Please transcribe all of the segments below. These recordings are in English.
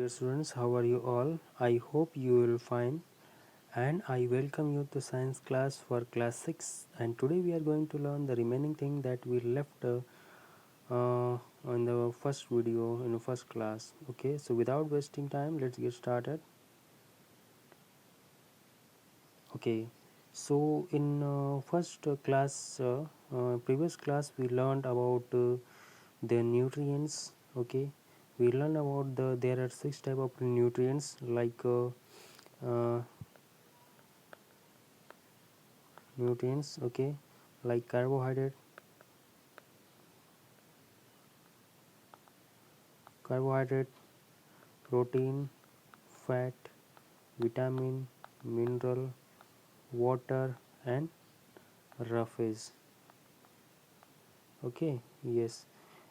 dear students, how are you all? I hope you will fine, and I welcome you to science class for class 6, and today we are going to learn the remaining thing that we left in the first video in the first class. Okay, so without wasting time, let's get started. Okay, so in first class previous class we learned about the nutrients. Okay, we learned about there are 6 type of nutrients like uh, nutrients, okay, like carbohydrate, protein, fat, vitamin, mineral, water, and roughage. Okay, yes,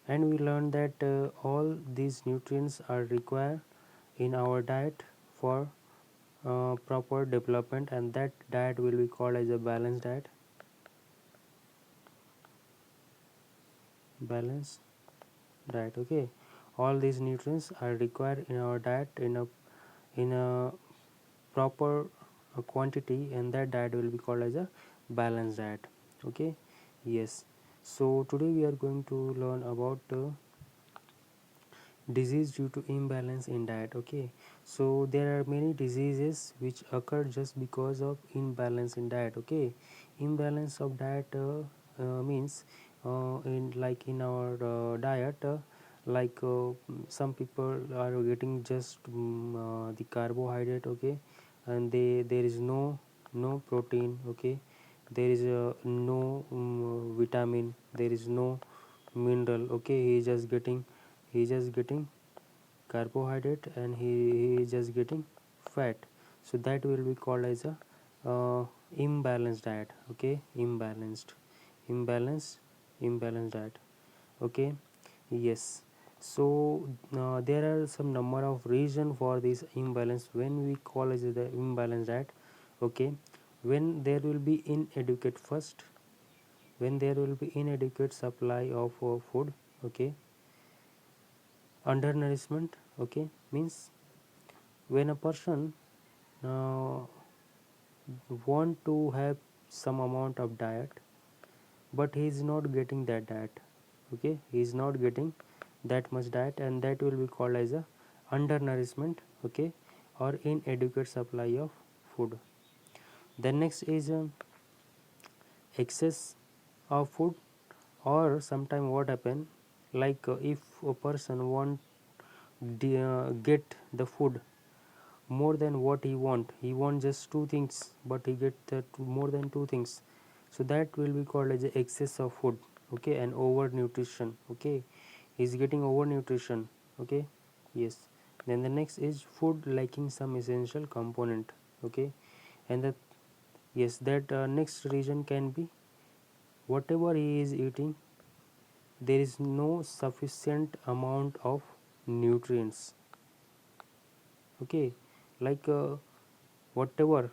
and we learned that all these nutrients are required in our diet for proper development, and that diet will be called as a balanced diet. Balanced diet. Okay, all these nutrients are required in our diet in a proper quantity, and that diet will be called as a balanced diet. Okay, yes, so today we are going to learn about disease due to imbalance in diet. Okay, so there are many diseases which occur just because of imbalance in diet. Okay, imbalance of diet means in our diet, some people are getting just the carbohydrate. Okay, and there is no protein. Okay, there is no vitamin, there is no mineral. Okay, he is just getting carbohydrate, and he is just getting fat. So that will be called as a imbalanced diet. Okay, imbalanced diet. Okay, yes, so there are some number of reason for this imbalance when we call as the imbalanced diet. Okay, when there will be inadequate first, when there will be inadequate supply of food. Okay, undernourishment. Okay, means when a person uh, want to have some amount of diet, but he is not getting that diet. Okay, he is not getting that much diet, and that will be called as a undernourishment. Okay, or inadequate supply of food. Then next is excess of food, or sometime what happen, like if a person want get the food more than what he want just two things, but he get that more than two things, so that will be called as a excess of food. Okay, and overnutrition. Okay, he's getting overnutrition. Okay, yes. Then the next is food lacking some essential component. Okay, and that, yes, that next reason can be whatever he is eating, there is no sufficient amount of nutrients. Okay, like whatever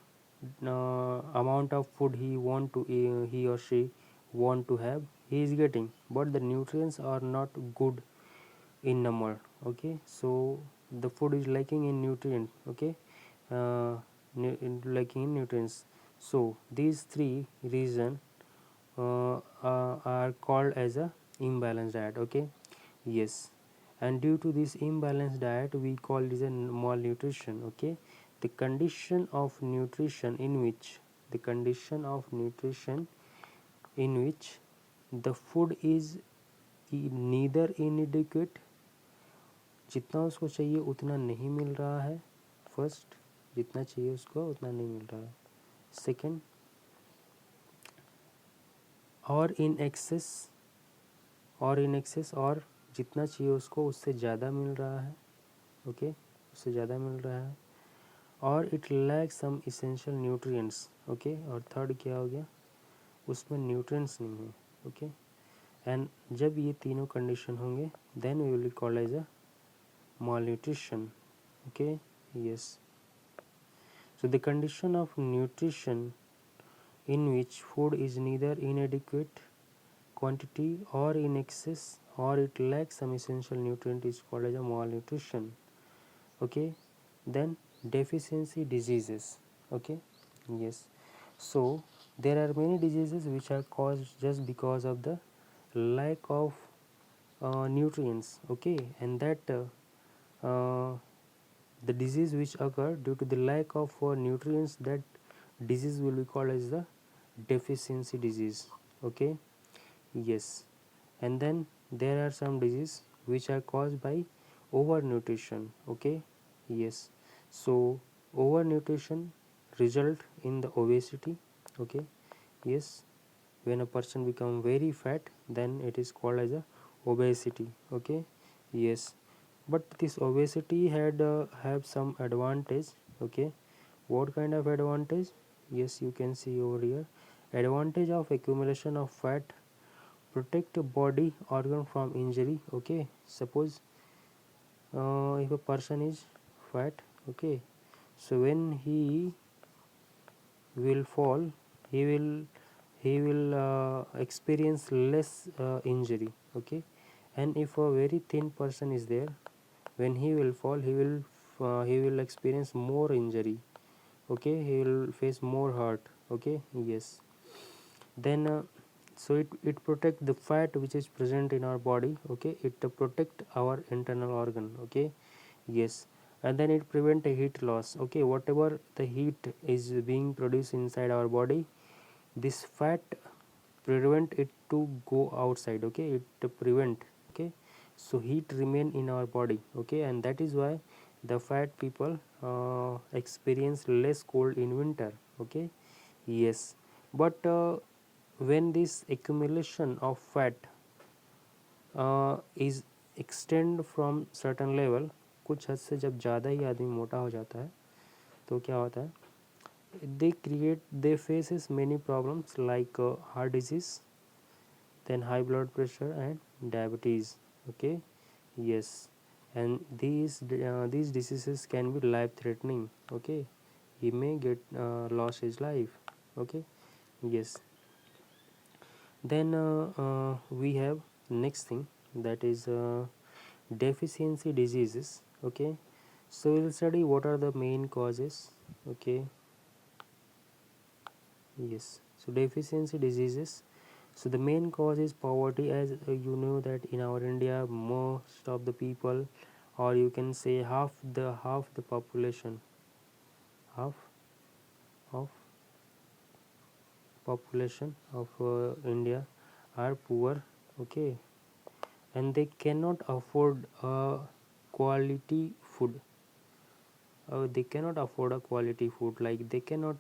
amount of food he or she want to have, he is getting, but the nutrients are not good in number. Okay, so the food is lacking in nutrient. Okay, uh, lacking in nutrients. So these three reason are called as a imbalanced diet. Okay, yes, and due to this imbalanced diet we call this a malnutrition. Okay, the condition of nutrition in which the food is neither inadequate, जितना उसको चाहिए उतना नहीं मिल रहा है. First, जितना चाहिए उसको उतना नहीं मिल रहा है. सेकंड, और इन एक्सेस और जितना चाहिए उसको उससे ज़्यादा मिल रहा है. ओके, उससे ज़्यादा मिल रहा है. और it lack some essential nutrients. Okay, और थर्ड क्या हो गया, उसमें न्यूट्रिएंट्स नहीं है. ओके, एंड जब ये तीनों कंडीशन होंगे then we will call as a malnutrition. Okay, yes, so the condition of nutrition in which food is neither inadequate quantity or in excess, or it lacks some essential nutrient, is called as a malnutrition. okay. Then deficiency diseases, okay. Yes, so there are many diseases which are caused just because of the lack of nutrients, okay. And that uh, the disease which occur due to the lack of nutrients, that disease will be called as the deficiency disease, okay. Yes, and then there are some diseases which are caused by overnutrition, okay. Yes, so overnutrition result in the obesity, okay. Yes, when a person become very fat, then it is called as a obesity, okay. Yes, but this obesity had have some advantage, okay. What kind of advantage? Yes, you can see over here. Advantage of accumulation of fat: protect the body organ from injury, okay. Suppose if a person is fat, okay, so when he will fall, he will experience less injury, okay. And if a very thin person is there, when he will fall, he will experience more injury, okay. He will face more hurt, okay. Yes, then so it protect the fat which is present in our body, okay. It protect our internal organ, okay. Yes, and then it prevent a heat loss, okay. Whatever the heat is being produced inside our body, this fat prevent it to go outside, okay. It prevent, okay. So heat remain in our body, okay, and that is why the fat people experience less cold in winter, okay. Yes, but when this accumulation of fat is extend from certain level, कुछ हद से जब ज़्यादा ही आदमी मोटा हो जाता है तो क्या होता है, they faces many problems like heart disease, then high blood pressure and diabetes, okay. Yes, and these diseases can be life threatening, okay. He may get lost his life, okay. Yes, then we have next thing, that is deficiency diseases, okay. So we'll study what are the main causes, okay. Yes, so deficiency diseases. So the main cause is poverty, as you know that in our India most of the people, or you can say half the population, half of population of India are poor, okay, and they cannot afford quality food. They cannot afford a quality food, like they cannot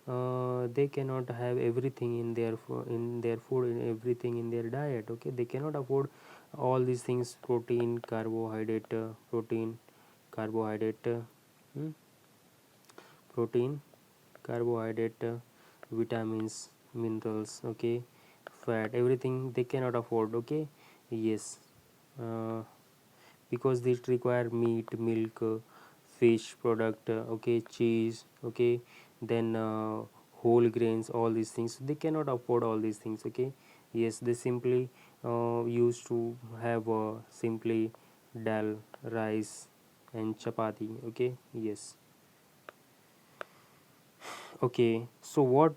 have everything in their food, in everything in their diet, okay. They cannot afford all these things: protein, carbohydrate, hmm, protein, carbohydrate, vitamins, minerals, okay, fat, everything they cannot afford, okay. Yes, uh, because they require meat, milk, fish product, okay, cheese, okay, then whole grains, all these things they cannot afford all these things, okay. Yes, they simply used to have simply dal, rice and chapati, okay. Yes, okay. So what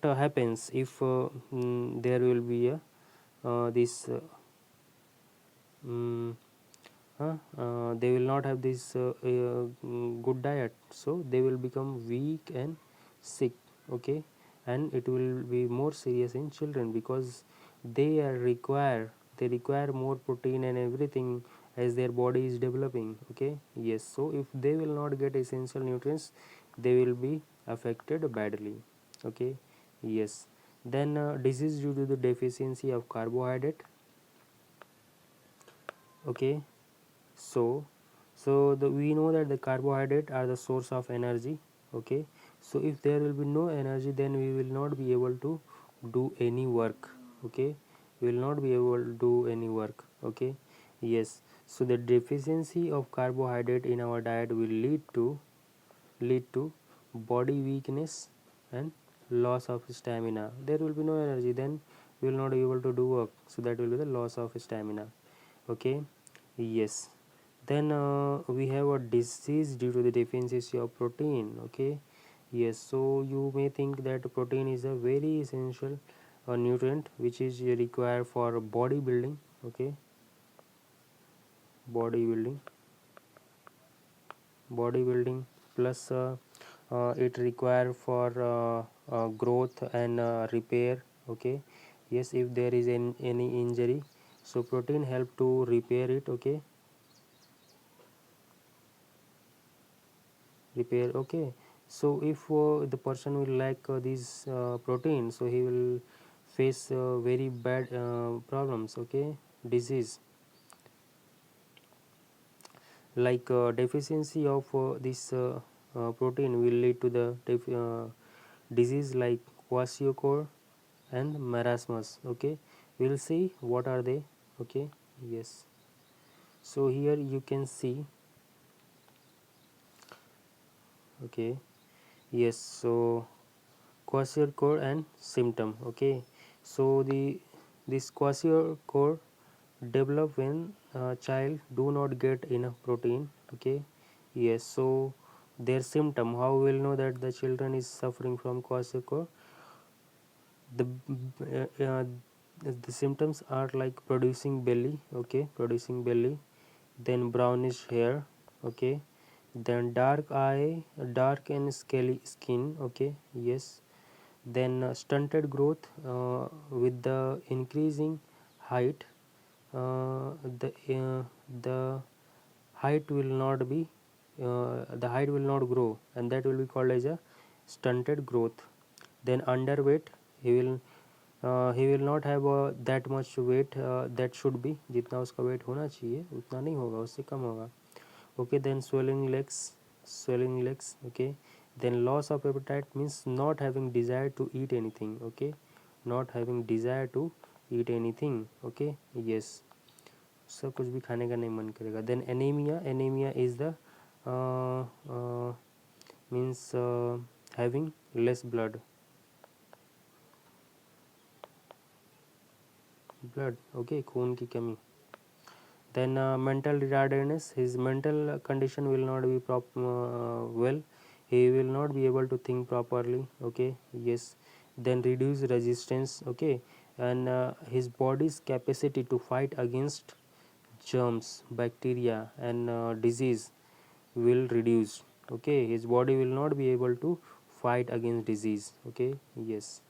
happens if there will be a this mm, they will not have this good diet, so they will become weak and sick, okay. And it will be more serious in children because they require more protein and everything as their body is developing, okay. Yes, so if they will not get essential nutrients, they will be affected badly, okay. Yes, then disease due to the deficiency of carbohydrate, okay. So we know that the carbohydrate are the source of energy, okay. So if there will be no energy, then we will not be able to do any work, okay. We will not be able to do any work, okay. Yes, so the deficiency of carbohydrate in our diet will lead to body weakness and loss of stamina. There will be no energy, then we will not be able to do work, so that will be the loss of stamina, okay. Yes, Then we have a disease due to the deficiency of protein. Okay, yes, so you may think that protein is a very essential nutrient which is required for bodybuilding. Okay, bodybuilding bodybuilding plus it require for growth and repair. Okay, yes, if there is any injury, so protein help to repair it. Okay, repair. Okay, so if the person will lack this protein, so he will face very bad problems. Okay, disease like deficiency of this protein will lead to the disease like kwashiorkor and marasmus. Okay, we'll see what are they. Okay, yes, so here you can see. Okay, yes, so kwashiorkor and symptom. Okay, so this kwashiorkor develop when child do not get enough protein. Okay, yes, so their symptom, how we will know that the children is suffering from kwashiorkor? The uh, uh, the symptoms are like producing belly. Okay, producing belly, then brownish hair. Okay, then dark eye, dark and scaly skin. Okay, yes, then stunted growth with the increasing height. The height will not be the height will not grow, and that will be called as a stunted growth. Then underweight, he will not have that much weight that should be, जितना उसका weight होना चाहिए उतना नहीं होगा, उससे कम होगा. Okay, then swelling legs. Okay, then loss of appetite means not having desire to eat anything. Okay, not having desire to eat anything. Okay, yes, सब कुछ भी खाने का नहीं मन करेगा. Then anemia is the means having less blood. Okay, खून की कमी. Then mental retardedness, his mental condition will not be well, he will not be able to think properly. Okay, yes, then reduce resistance. Okay, and his body's capacity to fight against germs, bacteria and disease will reduce. Okay, his body will not be able to fight against disease. Okay, yes,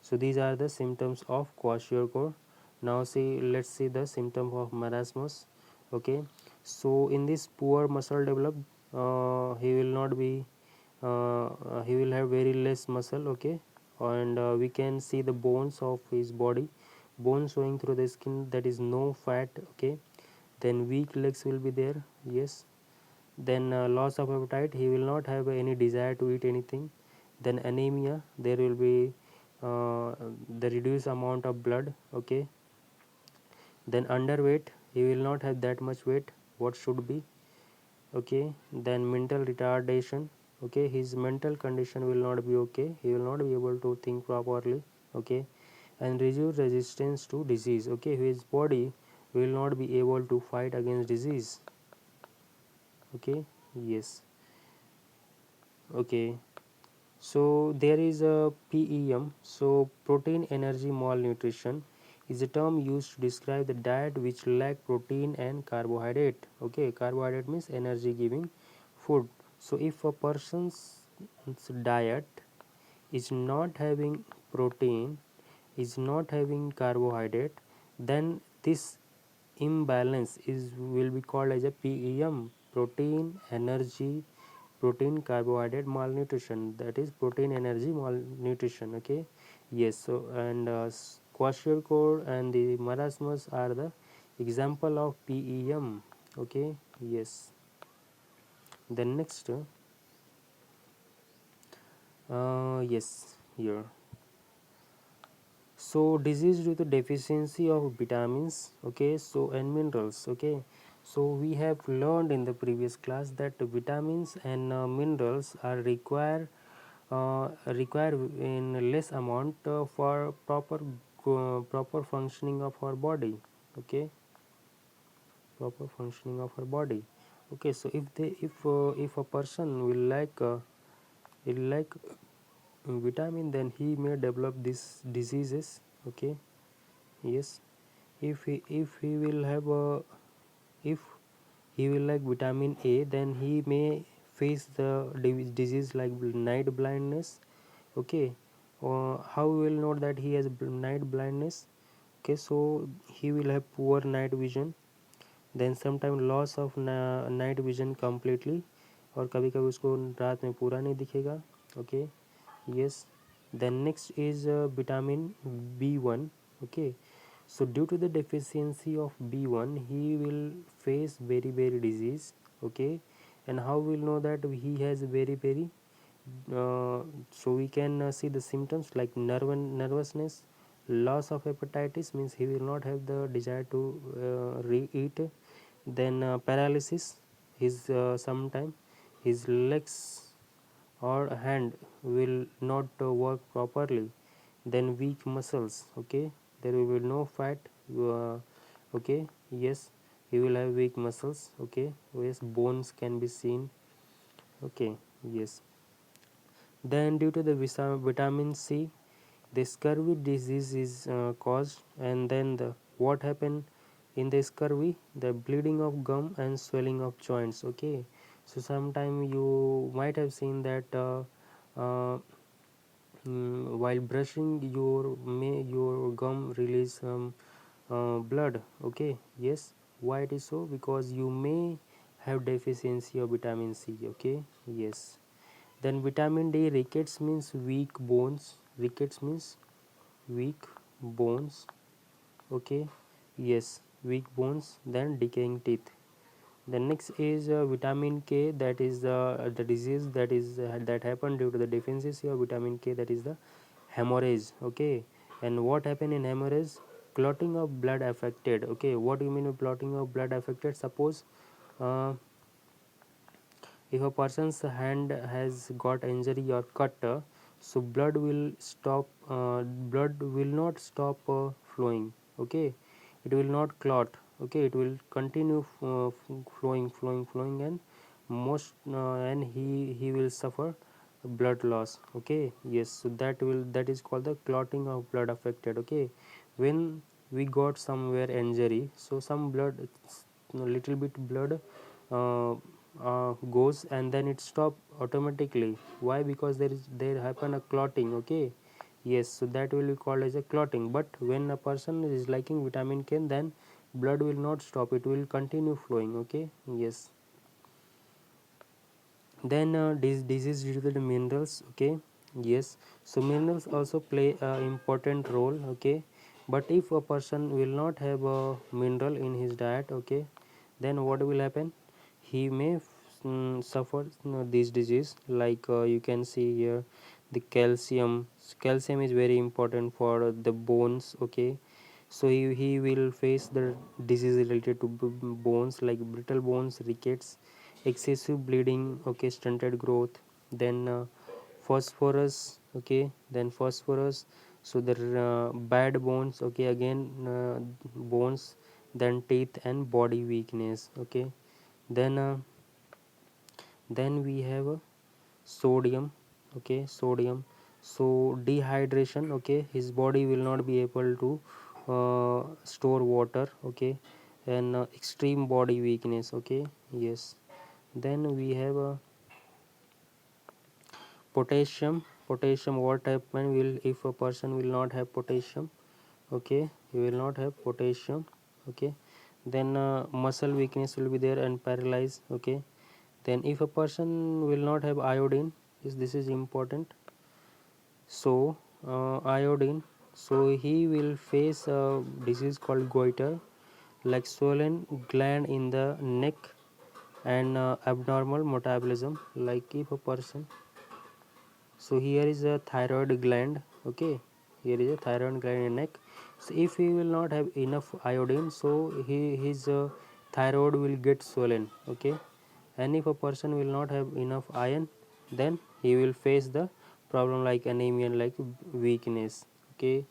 so these are the symptoms of kwashiorkor. Now see, let's see the symptom of marasmus. Okay, so in this poor muscle develop, he will not be he will have very less muscle. Okay, and we can see the bones of his body, bones showing through the skin, that is no fat. Okay, then weak legs will be there. Yes, then loss of appetite, he will not have any desire to eat anything. Then anemia, there will be the reduced amount of blood. Okay, then underweight, he will not have that much weight what should be. Okay, then mental retardation. Okay, his mental condition will not be okay, he will not be able to think properly. Okay, and reduce resistance to disease. Okay, his body will not be able to fight against disease. Okay, yes, okay. So there is a PEM. So protein energy malnutrition is a term used to describe the diet which lack protein and carbohydrate. Okay, carbohydrate means energy giving food. So if a person's diet is not having protein, is not having carbohydrate, then this imbalance is will be called as a PEM, protein carbohydrate malnutrition, that is protein energy malnutrition. Okay, yes, so and kwashiorkor and the marasmus are the example of PEM. Okay, yes, then next yes, here, so disease due to deficiency of vitamins. Okay, so and minerals. Okay, so we have learned in the previous class that vitamins and minerals are required in less amount for proper functioning of our body. Okay, proper functioning of her body. Okay, so if a person will like vitamin, then he may develop these diseases. Okay, yes, if he will have a if he will like vitamin A, then he may face the disease like night blindness. Okay, how we will know that he has night blindness? Okay, so he will have poor night vision, then sometime loss of night vision completely, और कभी कभी उसको रात में पूरा नहीं दिखेगा. Okay, yes. Then next is vitamin B1. Okay, so due to the deficiency of B1, he will face very disease. Okay, and how we'll know that he has very so we can see the symptoms like nervousness, loss of appetitis, means he will not have the desire to re-eat, then paralysis, his sometime his legs or hand will not work properly, then weak muscles. Okay, there will be no fat. Okay, yes, he will have weak muscles. Okay, yes, bones can be seen. Okay, yes. Then due to the vitamin C, the scurvy disease is caused, and then what happened in the scurvy? The bleeding of gum and swelling of joints. Okay, so sometime you might have seen that uh, while brushing your gum release some blood. Okay, yes, why it is so? Because you may have deficiency of vitamin C. Okay, yes. Then vitamin D, rickets means weak bones. Rickets means weak bones. Okay, yes, weak bones, then decaying teeth. The next is vitamin K, that is the disease that happened due to the deficiency of vitamin K, that is the hemorrhage. Okay, and what happened in hemorrhage? Clotting of blood affected. Okay, what do you mean by clotting of blood affected? Suppose uh, if a person's hand has got injury or cut, so blood will not stop flowing. Okay, it will not clot. Okay, it will continue flowing, and and he will suffer blood loss. Okay, yes, so that is called the clotting of blood affected. Okay, when we got somewhere injury, so some blood, little bit blood goes, and then it stop automatically. Why? Because there happen a clotting. Okay, yes, so that will be called as a clotting. But when a person is liking vitamin K, then blood will not stop, it will continue flowing. Okay, yes. Then disease due to the minerals. Okay, yes, so minerals also play a important role. Okay, but if a person will not have a mineral in his diet, okay, then what will happen? He may suffer this disease, like you can see here the calcium is very important for the bones. Okay, so he will face the disease related to bones like brittle bones, rickets, excessive bleeding. Okay, stunted growth, then phosphorus. Okay, then phosphorus, so the bad bones. Okay, again bones, then teeth and body weakness. Okay, then we have sodium. Okay, sodium, so dehydration. Okay, his body will not be able to store water. Okay, and extreme body weakness. Okay, yes. Then we have potassium. What happen will if a person will not have potassium? Okay, he will not have potassium. Okay, then muscle weakness will be there and paralyzed. Okay, then if a person will not have iodine, this is important. So iodine, so he will face a disease called goiter, like swollen gland in the neck, and abnormal metabolism. Like if a person, so here is a thyroid gland. Okay, here is a thyroid gland in neck. So if he will not have enough iodine, so his thyroid will get swollen. Okay, and if a person will not have enough iron, then he will face the problem like anemia and like weakness. Okay,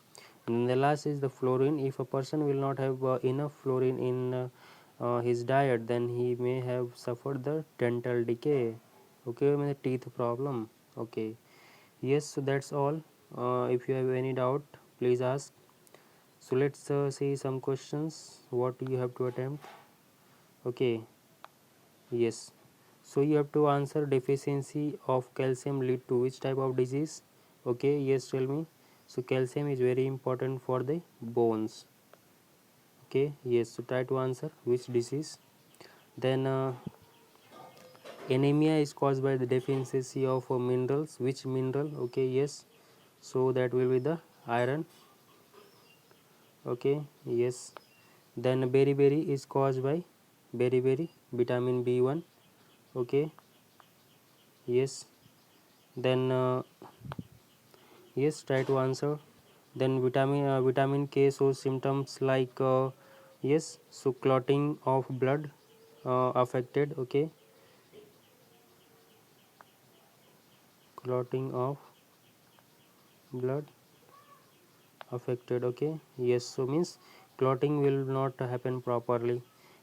and the last is the fluorine. If a person will not have enough fluorine in his diet, then he may have suffered the dental decay, okay, with the teeth problem. Okay, yes, so that's all. If you have any doubt, please ask. So let's see some questions what you have to attempt. Okay, yes, so you have to answer deficiency of calcium lead to which type of disease. Okay, yes, tell me. So calcium is very important for the bones. Okay, yes, so try to answer which disease. Then anemia is caused by the deficiency of minerals. Which mineral? Okay, yes, so that will be the iron. Okay, yes. Then beriberi is caused by beriberi, vitamin B1. Okay, yes. Then yes, try to answer. Then vitamin K shows symptoms like yes, so clotting of blood affected. Okay, clotting of blood affected. Okay, yes, so means clotting will not happen properly.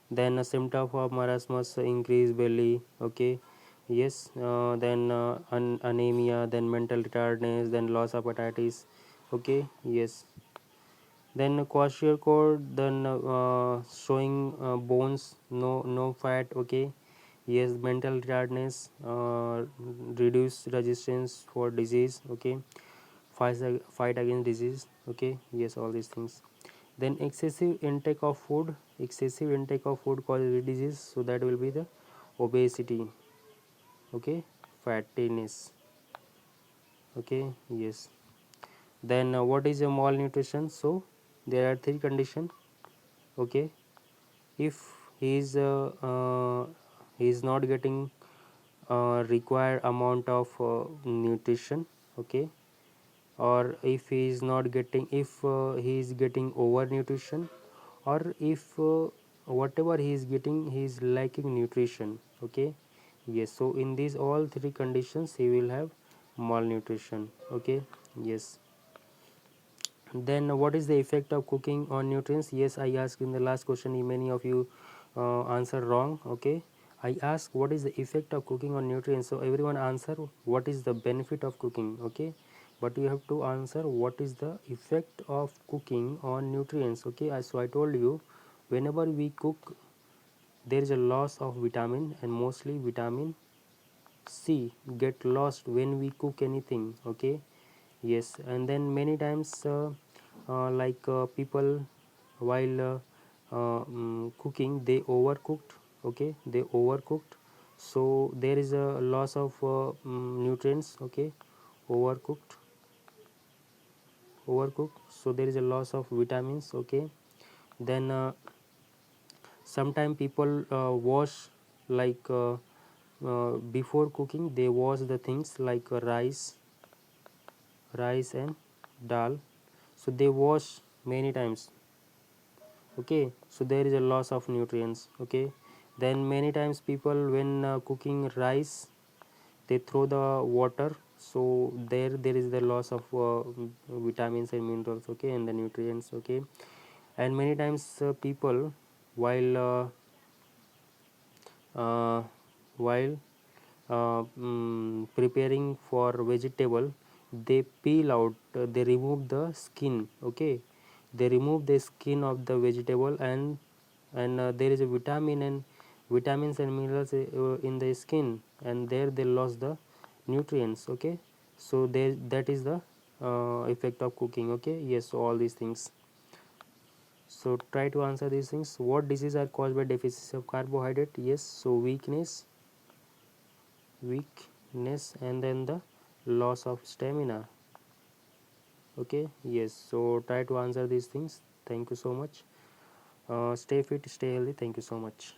Then a symptom of marasmus, increase belly. Okay, yes, then anemia, then mental retardedness, then loss of appetites. Okay, yes. Then kwashiorkor, then showing bones, no fat. Okay, yes, mental retardedness, reduce resistance for disease. Okay, fight against disease. Okay, yes, all these things. Then excessive intake of food causes disease, so that will be the obesity. Okay, fattiness. Okay, yes. Then what is a malnutrition? So there are three conditions. Okay, if he is not getting required amount of nutrition. Okay, or if he is not getting, if he is getting over nutrition, or if whatever he is getting he is lacking nutrition. Okay, yes, so in these all three conditions he will have malnutrition. Okay, yes. Then what is the effect of cooking on nutrients? Yes, I asked in the last question, many of you answer wrong. Okay, I ask what is the effect of cooking on nutrients, so everyone answer what is the benefit of cooking. Okay, but you have to answer what is the effect of cooking on nutrients. Okay, so I told you whenever we cook there is a loss of vitamin, and mostly vitamin C get lost when we cook anything. Okay, yes, and then many times people while cooking they overcooked. Okay, they overcooked, so there is a loss of nutrients. Okay, overcooked, so there is a loss of vitamins. Okay, then sometime people wash, like before cooking they wash the things like rice and dal, so they wash many times. Okay, so there is a loss of nutrients. Okay, then many times people when cooking rice they throw the water, so there is the loss of vitamins and minerals. Okay, and the nutrients. Okay, and many times people while uh, while preparing for vegetable they peel out, they remove the skin. Okay, they remove the skin of the vegetable, and there is a vitamins and minerals in the skin, and there they lost the nutrients. Okay, so there, that is the effect of cooking. Okay, yes, so all these things. So try to answer these things. What diseases are caused by deficiency of carbohydrate? Yes, so weakness, and then the loss of stamina. Okay, yes, so try to answer these things. Thank you so much. Stay fit, stay healthy. Thank you so much.